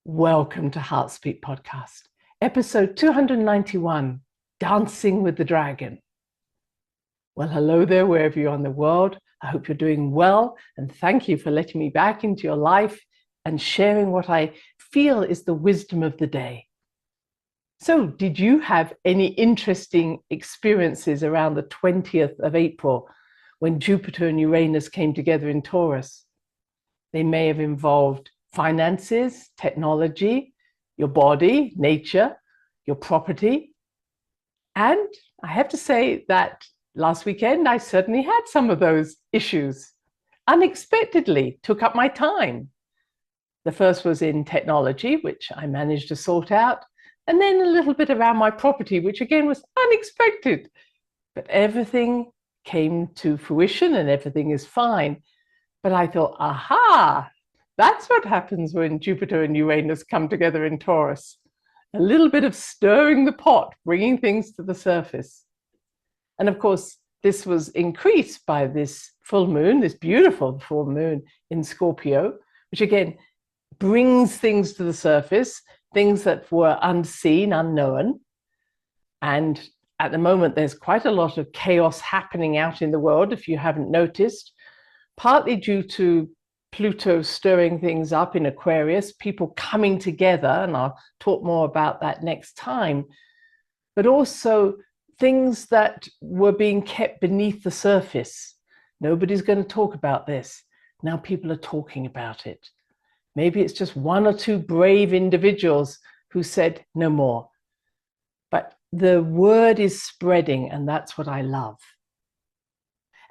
Welcome to Heartspeak Podcast, episode 291, Dancing with the Dragon. Well, hello there, wherever you are in the world. I hope you're doing well, and thank you for letting me back into your life and sharing what I feel is the wisdom of the day. So, did you have any interesting experiences around the 20th of April when Jupiter and Uranus came together in Taurus? They may have involved finances, technology, your body, nature, your property. And I have to say that last weekend, I certainly had some of those issues. Unexpectedly took up my time. The first was in technology, which I managed to sort out, and then a little bit around my property, which again was unexpected. But everything came to fruition and everything is fine. But I thought, aha, that's what happens when Jupiter and Uranus come together in Taurus. A little bit of stirring the pot, bringing things to the surface. And of course, this was increased by this full moon, this beautiful full moon in Scorpio, which again brings things to the surface, things that were unseen, unknown. And at the moment, there's quite a lot of chaos happening out in the world, if you haven't noticed, partly due to Pluto stirring things up in Aquarius, people coming together, and I'll talk more about that next time, but also things that were being kept beneath the surface. Nobody's going to talk about this. Now people are talking about it. Maybe it's just one or two brave individuals who said no more. But the word is spreading, and that's what I love.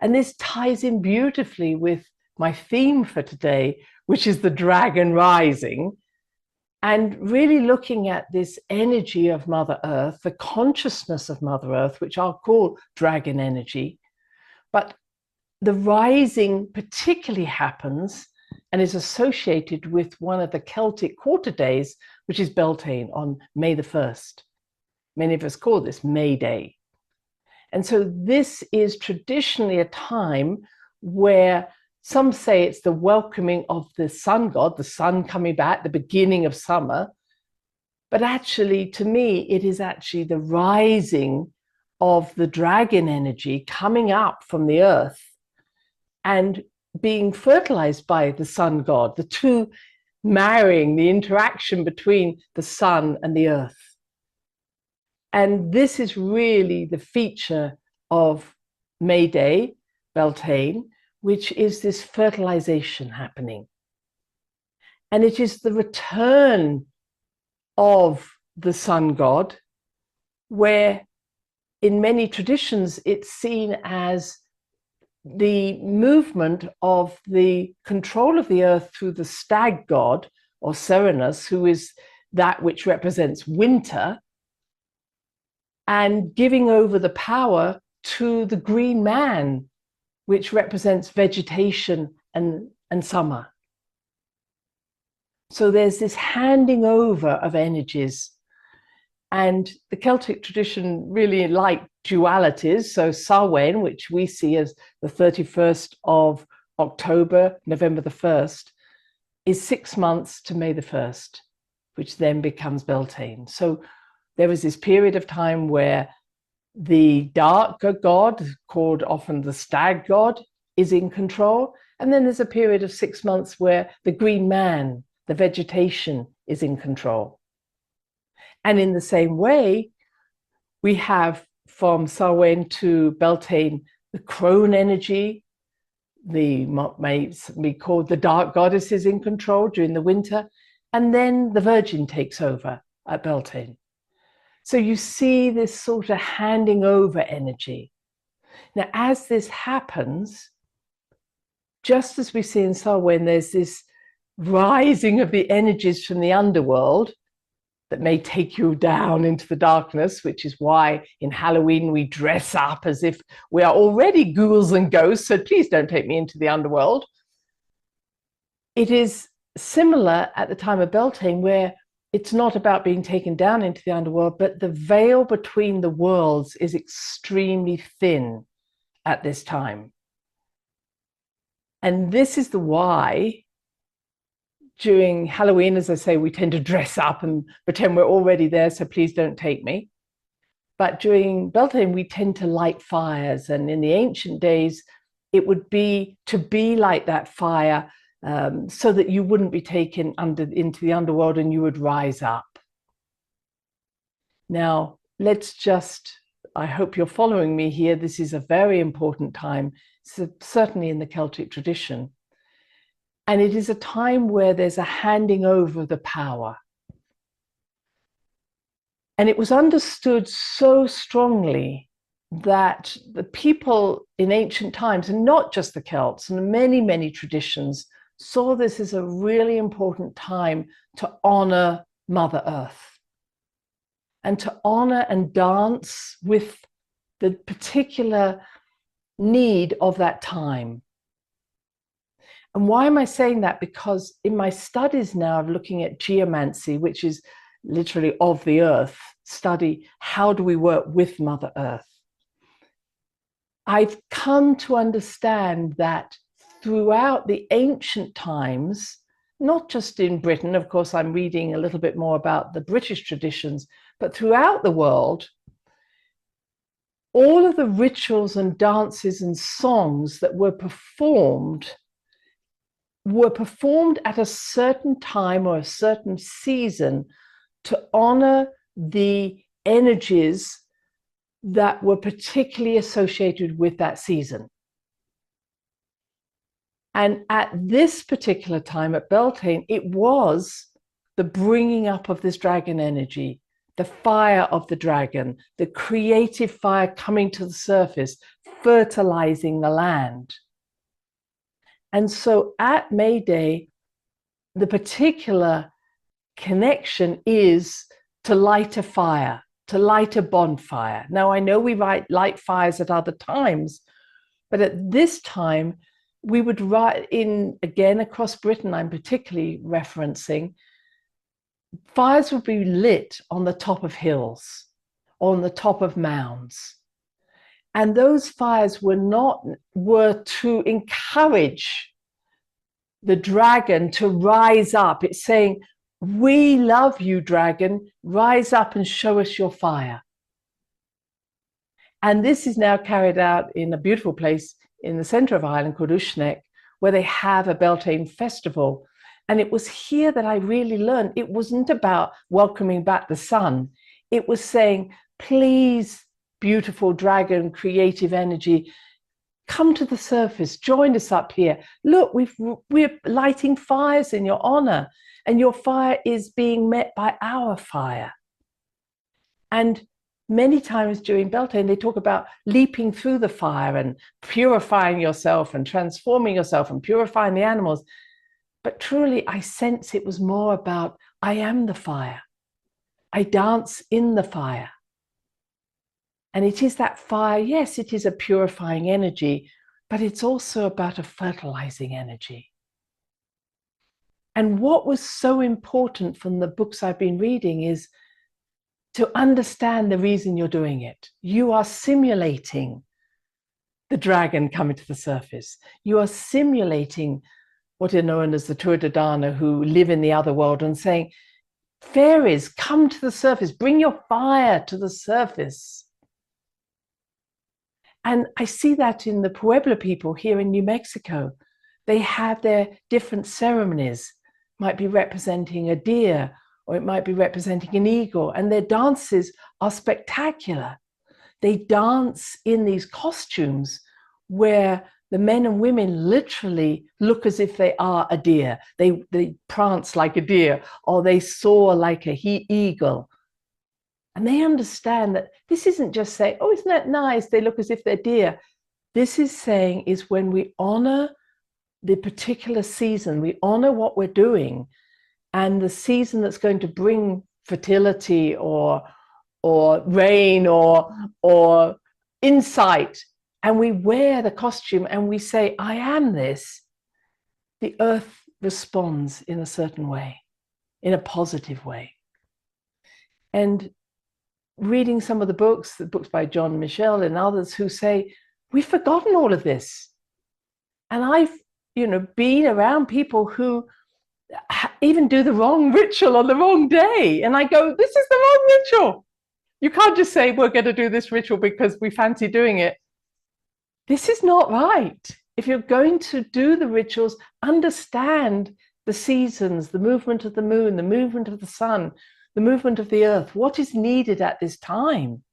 And this ties in beautifully with my theme for today, which is the dragon rising, and really looking at this energy of Mother Earth, the consciousness of Mother Earth, which I'll call dragon energy. But the rising particularly happens and is associated with one of the Celtic quarter days, which is Beltane on May the 1st. Many of us call this May Day. And so this is traditionally a time where some say it's the welcoming of the sun god, the sun coming back, the beginning of summer. But actually, to me, it is actually the rising of the dragon energy coming up from the earth and being fertilized by the sun god, the two marrying, the interaction between the sun and the earth. And this is really the feature of May Day, Beltane, which is this fertilization happening. And it is the return of the sun god, where in many traditions it's seen as the movement of the control of the earth through the stag god, or Serenus, who is that which represents winter, and giving over the power to the green man, which represents vegetation and summer. So there's this handing over of energies. And the Celtic tradition really liked dualities. So Samhain, which we see as the 31st of October, November the 1st, is 6 months to May the 1st, which then becomes Beltane. So there was this period of time where the dark god, called often the stag god, is in control. And then there's a period of 6 months where the green man, the vegetation, is in control. And in the same way, we have from Samhain to Beltane, the crone energy, may be called the dark goddess, is in control during the winter. And then the Virgin takes over at Beltane. So you see this sort of handing over energy. Now, as this happens, just as we see in Samhain, there's this rising of the energies from the underworld that may take you down into the darkness, which is why in Halloween we dress up as if we are already ghouls and ghosts, so please don't take me into the underworld. It is similar at the time of Beltane, where it's not about being taken down into the underworld, but the veil between the worlds is extremely thin at this time. And this is the why during Halloween, as I say, we tend to dress up and pretend we're already there, so please don't take me. But during Beltane, we tend to light fires. And in the ancient days, it would be to be like that fire, so that you wouldn't be taken into the underworld and you would rise up. Now, I hope you're following me here. This is a very important time, certainly in the Celtic tradition. And it is a time where there's a handing over of the power. And it was understood so strongly that the people in ancient times, and not just the Celts, and many, many traditions, saw this as a really important time to honor Mother Earth and to honor and dance with the particular need of that time. And why am I saying that? Because in my studies now of looking at geomancy, which is literally of the earth, study how do we work with Mother Earth, I've come to understand that throughout the ancient times, not just in Britain, of course, I'm reading a little bit more about the British traditions, but throughout the world, all of the rituals and dances and songs that were performed at a certain time or a certain season to honor the energies that were particularly associated with that season. And at this particular time at Beltane, it was the bringing up of this dragon energy, the fire of the dragon, the creative fire coming to the surface, fertilizing the land. And so at May Day, the particular connection is to light a fire, to light a bonfire. Now, I know we light fires at other times, but at this time, we would write in, again, across Britain, I'm particularly referencing, fires would be lit on the top of hills, on the top of mounds. And those fires were to encourage the dragon to rise up. It's saying, we love you, dragon, rise up and show us your fire. And this is now carried out in a beautiful place in the center of Ireland called Ushneck, where they have a Beltane festival. And it was here that I really learned it wasn't about welcoming back the sun. It was saying, please, beautiful dragon, creative energy, come to the surface, join us up here. Look, we're lighting fires in your honor, and your fire is being met by our fire. And many times during Beltane, they talk about leaping through the fire and purifying yourself and transforming yourself and purifying the animals. But truly, I sense it was more about, I am the fire. I dance in the fire. And it is that fire, yes, it is a purifying energy, but it's also about a fertilizing energy. And what was so important from the books I've been reading is to understand the reason you're doing it. You are simulating the dragon coming to the surface. You are simulating what are known as the Tuatha Dé Danann, who live in the other world, and saying, fairies, come to the surface, bring your fire to the surface. And I see that in the Pueblo people here in New Mexico. They have their different ceremonies, might be representing a deer, or it might be representing an eagle, and their dances are spectacular. They dance in these costumes where the men and women literally look as if they are a deer. They prance like a deer, or they soar like a eagle. And they understand that this isn't just saying, oh, isn't that nice? They look as if they're deer. This is saying is when we honor the particular season, we honor what we're doing, and the season that's going to bring fertility or rain or insight, and we wear the costume and we say, I am this, the earth responds in a certain way, in a positive way. And reading some of the books by John Michel and others who say, we've forgotten all of this. And I've, been around people who even do the wrong ritual on the wrong day. And I go, this is the wrong ritual. You can't just say, we're going to do this ritual because we fancy doing it. This is not right. If you're going to do the rituals, understand the seasons, the movement of the moon, the movement of the sun, the movement of the earth, what is needed at this time.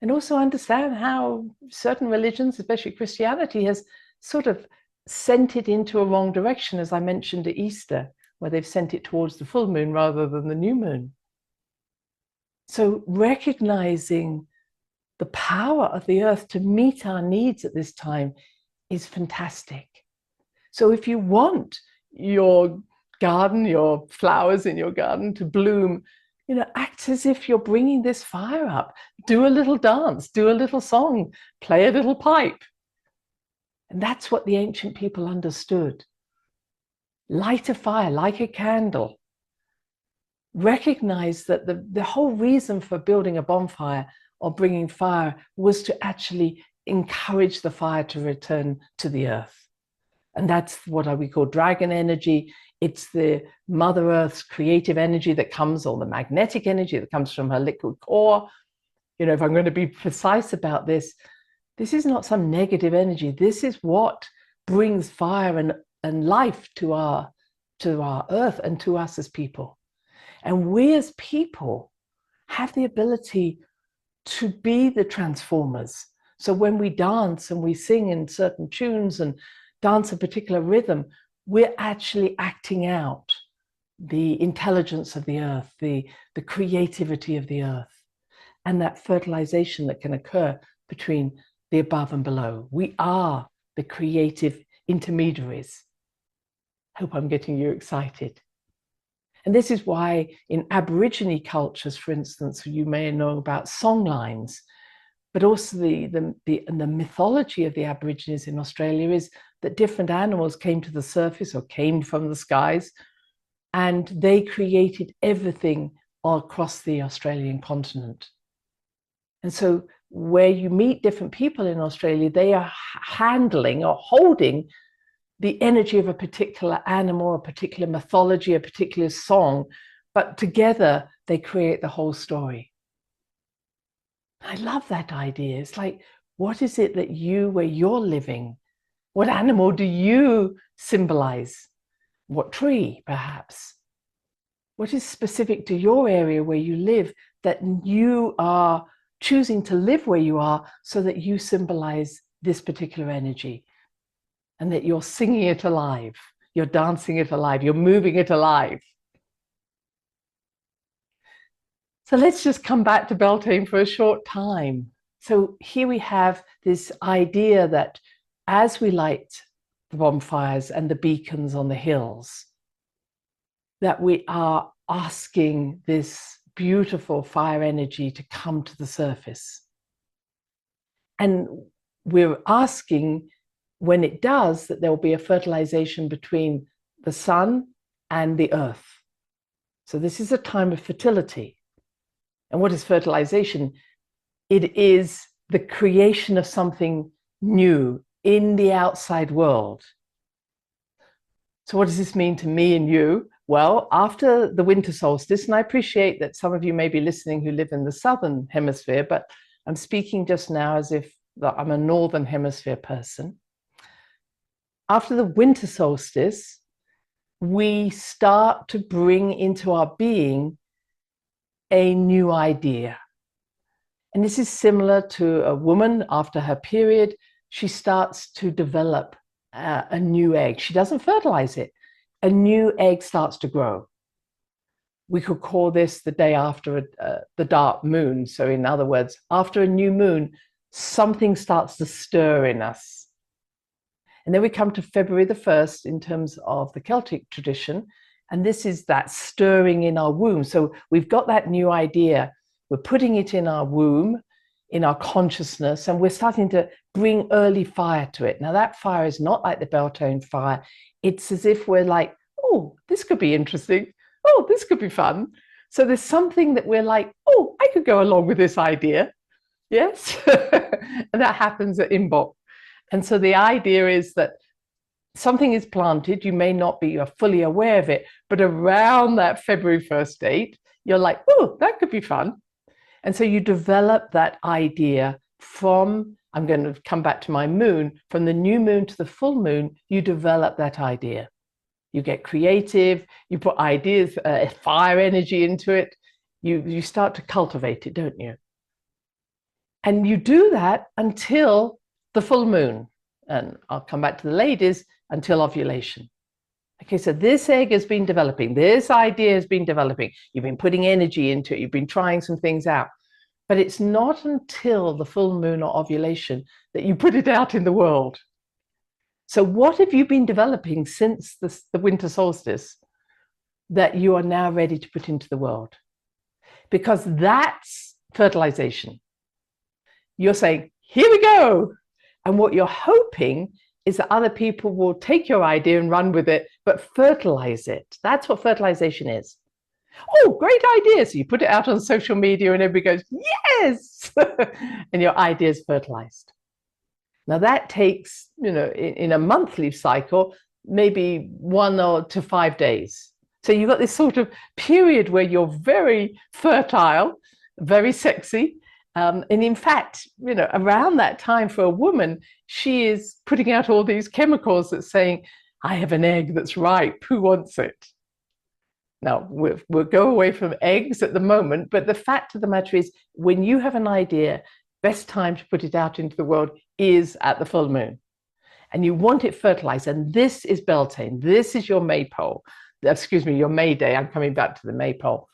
And also understand how certain religions, especially Christianity, has sort of sent it into a wrong direction, as I mentioned at Easter, where they've sent it towards the full moon rather than the new moon. So recognizing the power of the earth to meet our needs at this time is fantastic. So if you want your garden, your flowers in your garden to bloom, act as if you're bringing this fire up. Do a little dance, do a little song, play a little pipe. And that's what the ancient people understood. Light a fire, like a candle. Recognize that the whole reason for building a bonfire or bringing fire was to actually encourage the fire to return to the earth. And that's what we call dragon energy. It's the Mother Earth's creative energy that comes, or the magnetic energy that comes from her liquid core. If I'm going to be precise about this, this is not some negative energy. This is what brings fire and life to our earth and to us as people. And we as people have the ability to be the transformers. So when we dance and we sing in certain tunes and dance a particular rhythm, we're actually acting out the intelligence of the earth, the creativity of the earth, and that fertilization that can occur between the above and below. We are the creative intermediaries. Hope I'm getting you excited. And this is why in Aborigine cultures, for instance, you may know about song lines, but also the mythology of the Aborigines in Australia is that different animals came to the surface or came from the skies, and they created everything all across the Australian continent. And so where you meet different people in Australia, they are handling or holding the energy of a particular animal, a particular mythology, a particular song, but together they create the whole story. I love that idea. It's like, what is it that where you're living, what animal do you symbolize? What tree, perhaps? What is specific to your area where you live that you are choosing to live where you are so that you symbolize this particular energy and that you're singing it alive, you're dancing it alive, you're moving it alive? So let's just come back to Beltane for a short time. So here we have this idea that as we light the bonfires and the beacons on the hills, that we are asking this beautiful fire energy to come to the surface. And we're asking, when it does, that there will be a fertilization between the sun and the earth. So this is a time of fertility. And what is fertilization? It is the creation of something new in the outside world. So what does this mean to me and you? Well, after the winter solstice, and I appreciate that some of you may be listening who live in the southern hemisphere, but I'm speaking just now as if I'm a northern hemisphere person. After the winter solstice, we start to bring into our being a new idea. And this is similar to a woman after her period. She starts to develop a new egg. She doesn't fertilize it. A new egg starts to grow. We could call this the day after the dark moon. So in other words, after a new moon, something starts to stir in us. And then we come to February the 1st in terms of the Celtic tradition. And this is that stirring in our womb. So we've got that new idea. We're putting it in our womb, in our consciousness, and we're starting to bring early fire to it. Now that fire is not like the Beltane fire. It's as if we're like, oh, this could be interesting. Oh, this could be fun. So there's something that we're like, oh, I could go along with this idea. Yes. And that happens at Imbolc. And so the idea is that something is planted, you may not be fully aware of it, but around that February 1st date, you're like, oh, that could be fun. And so you develop that idea from, I'm going to come back to my moon, from the new moon to the full moon, you develop that idea. You get creative, you put ideas, fire energy into it. You start to cultivate it, don't you? And you do that until the full moon. And I'll come back to the ladies, until ovulation. Okay, so this egg has been developing, this idea has been developing, you've been putting energy into it, you've been trying some things out, but it's not until the full moon or ovulation that you put it out in the world. So what have you been developing since the winter solstice that you are now ready to put into the world? Because that's fertilization. You're saying, here we go. And what you're hoping is that other people will take your idea and run with it, but fertilize it. That's what fertilization is. Oh, great idea. So you put it out on social media and everybody goes, yes. And your idea is fertilized. Now that takes, in a monthly cycle, maybe 1 to 5 days. So you've got this sort of period where you're very fertile, very sexy. And in fact, around that time for a woman, she is putting out all these chemicals that's saying, I have an egg that's ripe, who wants it? Now, we'll go away from eggs at the moment, but the fact of the matter is, when you have an idea, best time to put it out into the world is at the full moon. And you want it fertilized. And this is Beltane. This is your maypole. Excuse me, your May Day. I'm coming back to the maypole.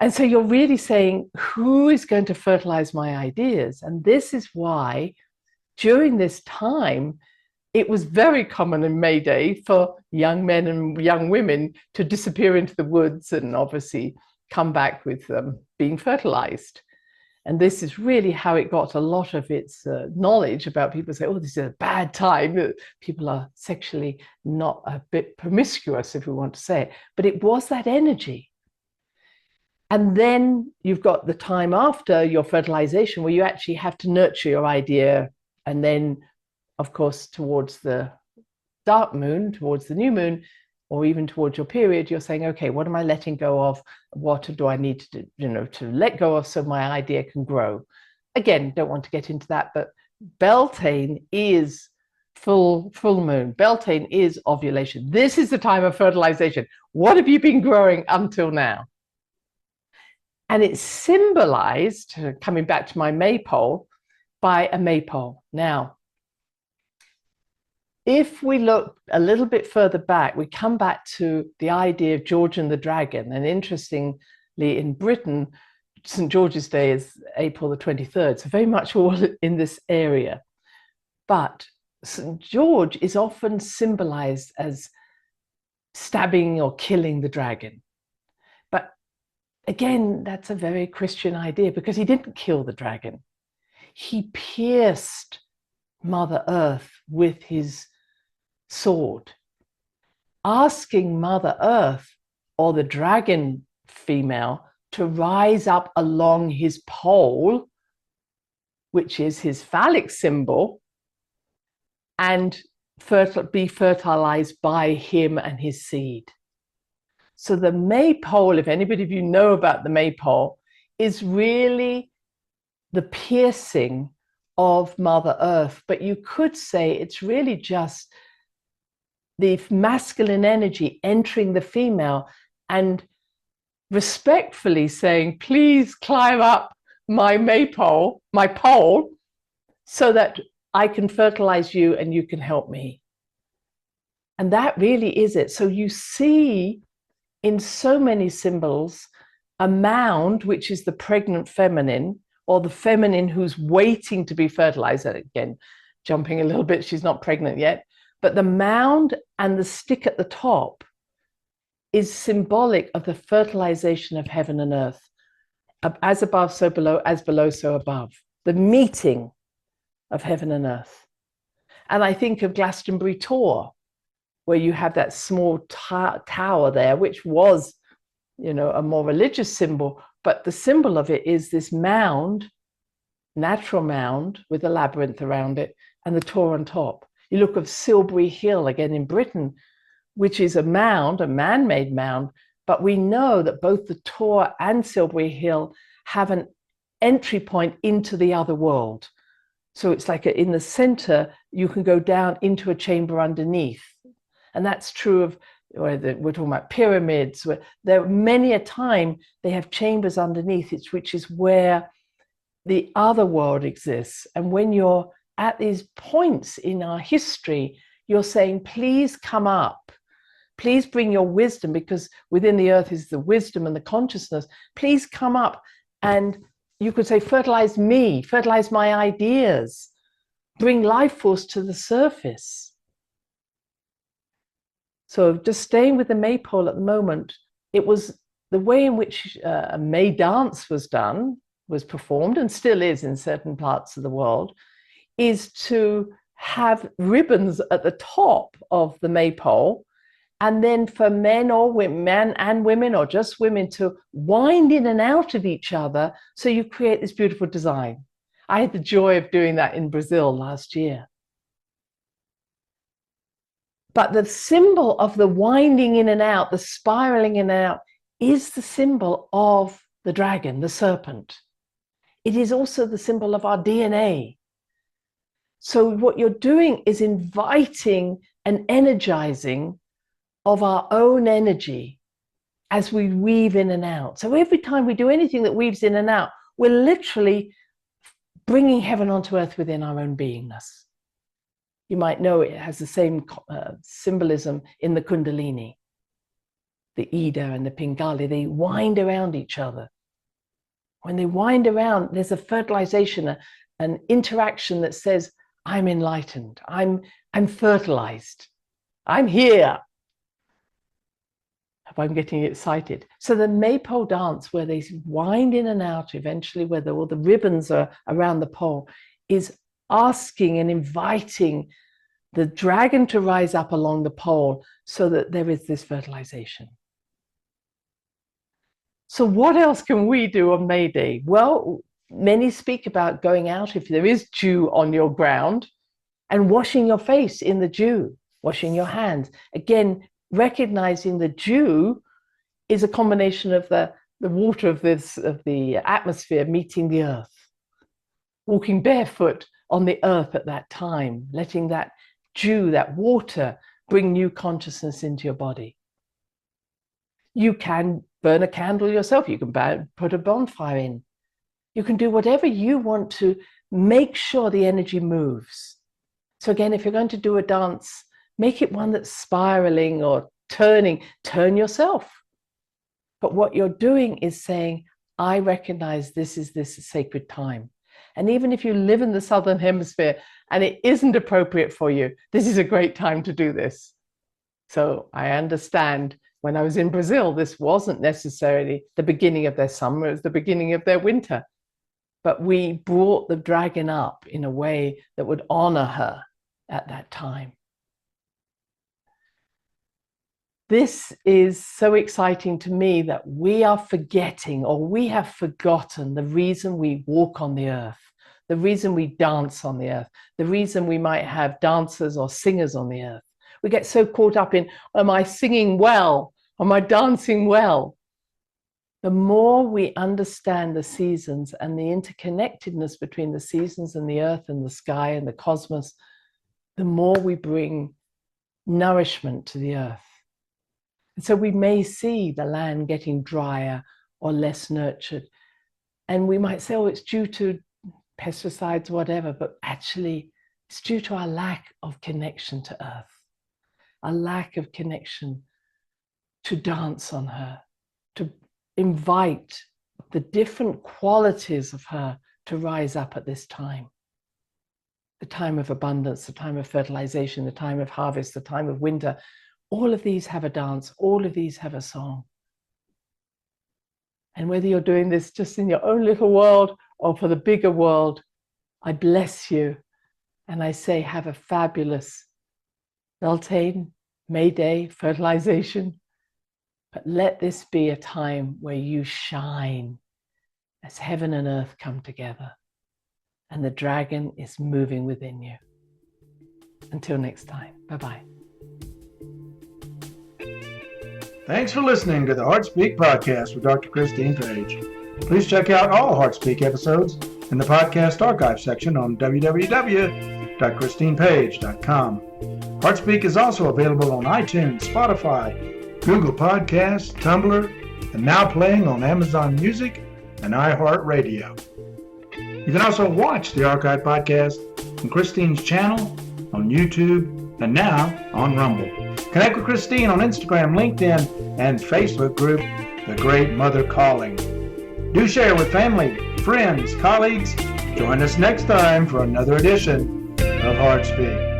And so you're really saying, who is going to fertilize my ideas? And this is why during this time, it was very common in May Day for young men and young women to disappear into the woods and obviously come back with being fertilized. And this is really how it got a lot of its knowledge about people say, oh, this is a bad time. People are sexually not a bit promiscuous, if we want to say it. But it was that energy. And then you've got the time after your fertilization where you actually have to nurture your idea. And then, of course, towards the dark moon, towards the new moon, or even towards your period, you're saying, okay, what am I letting go of? What do I need to do, to let go of so my idea can grow? Again, don't want to get into that, but Beltane is full moon. Beltane is ovulation. This is the time of fertilization. What have you been growing until now? And it's symbolized, coming back to my maypole, by a maypole. Now, if we look a little bit further back, we come back to the idea of George and the dragon. And interestingly, in Britain, St. George's Day is April the 23rd, so very much all in this area. But St. George is often symbolized as stabbing or killing the dragon. But again, that's a very Christian idea because he didn't kill the dragon. He pierced Mother Earth with his sword, asking Mother Earth or the dragon female to rise up along his pole, which is his phallic symbol, and be fertilized by him and his seed. So the maypole, if anybody of you know about the maypole, is really the piercing of Mother Earth. But you could say it's really just the masculine energy entering the female and respectfully saying, please climb up my maypole, my pole, so that I can fertilize you and you can help me. And that really is it. So you see in so many symbols a mound, which is the pregnant feminine, or the feminine who's waiting to be fertilized. Again, jumping a little bit, she's not pregnant yet. But the mound and the stick at the top is symbolic of the fertilization of heaven and earth. As above, so below, as below, so above. The meeting of heaven and earth. And I think of Glastonbury Tor, where you have that small tower there, which was, a more religious symbol, but the symbol of it is this mound, natural mound with a labyrinth around it, and the Tor on top. You look at Silbury Hill, again in Britain, which is a mound, a man-made mound, but we know that both the Tor and Silbury Hill have an entry point into the other world. So it's like in the center, you can go down into a chamber underneath. And that's true of, we're talking about pyramids, where there are many a time they have chambers underneath it, which is where the other world exists. And when you're at these points in our history, you're saying, please come up. Please bring your wisdom, because within the earth is the wisdom and the consciousness. Please come up, and you could say, fertilize me, fertilize my ideas, bring life force to the surface. So just staying with the maypole at the moment, it was the way in which a May dance was done, was performed, and still is in certain parts of the world, is to have ribbons at the top of the maypole, and then for men or women, men and women, or just women, to wind in and out of each other, so you create this beautiful design. I had the joy of doing that in Brazil last year. But the symbol of the winding in and out, the spiraling in and out, is the symbol of the dragon, the serpent. It is also the symbol of our DNA. So what you're doing is inviting and energizing of our own energy as we weave in and out. So every time we do anything that weaves in and out, we're literally bringing heaven onto earth within our own beingness. You might know it has the same symbolism in the Kundalini. The Ida and the Pingala, they wind around each other. When they wind around, there's a fertilization, an interaction that says, I'm enlightened, I'm fertilized, I'm here. I'm getting excited. So the maypole dance, where they wind in and out, eventually where all the ribbons are around the pole, is asking and inviting the dragon to rise up along the pole, so that there is this fertilization. So what else can we do on May Day? Well, many speak about going out, if there is dew on your ground, and washing your face in the dew, washing your hands. Again, recognizing the dew is a combination of the water of the atmosphere meeting the earth. Walking barefoot on the earth at that time, letting that dew, that water, bring new consciousness into your body. You can burn a candle yourself. You can put a bonfire in. You can do whatever you want to make sure the energy moves. So again, if you're going to do a dance, make it one that's spiraling or turning. Turn yourself. But what you're doing is saying, I recognize this is this sacred time. And even if you live in the Southern Hemisphere and it isn't appropriate for you, this is a great time to do this. So I understand when I was in Brazil, this wasn't necessarily the beginning of their summer, it was the beginning of their winter. But we brought the dragon up in a way that would honor her at that time. This is so exciting to me, that we are forgetting, or we have forgotten, the reason we walk on the earth, the reason we dance on the earth, the reason we might have dancers or singers on the earth. We get so caught up in, am I singing well? Am I dancing well? The more we understand the seasons and the interconnectedness between the seasons and the earth and the sky and the cosmos, the more we bring nourishment to the earth. And so we may see the land getting drier or less nurtured. And we might say, oh, it's due to pesticides, whatever, but actually it's due to our lack of connection to earth, a lack of connection to dance on her, to invite the different qualities of her to rise up at this time. The time of abundance, the time of fertilization, the time of harvest, the time of winter. All of these have a dance, all of these have a song. And whether you're doing this just in your own little world or for the bigger world, I bless you. And I say, have a fabulous Beltane, May Day, fertilization. But let this be a time where you shine as heaven and earth come together and the dragon is moving within you. Until next time, bye-bye. Thanks for listening to the HeartSpeak podcast with Dr. Christine Page. Please check out all HeartSpeak episodes in the podcast archive section on www.christinepage.com. HeartSpeak is also available on iTunes, Spotify, Google Podcasts, Tumblr, and now playing on Amazon Music and iHeart Radio. You can also watch the archive podcast on Christine's channel, on YouTube, and now on Rumble. Connect with Christine on Instagram, LinkedIn, and Facebook group, The Great Mother Calling. Do share with family, friends, colleagues. Join us next time for another edition of HeartSpeak.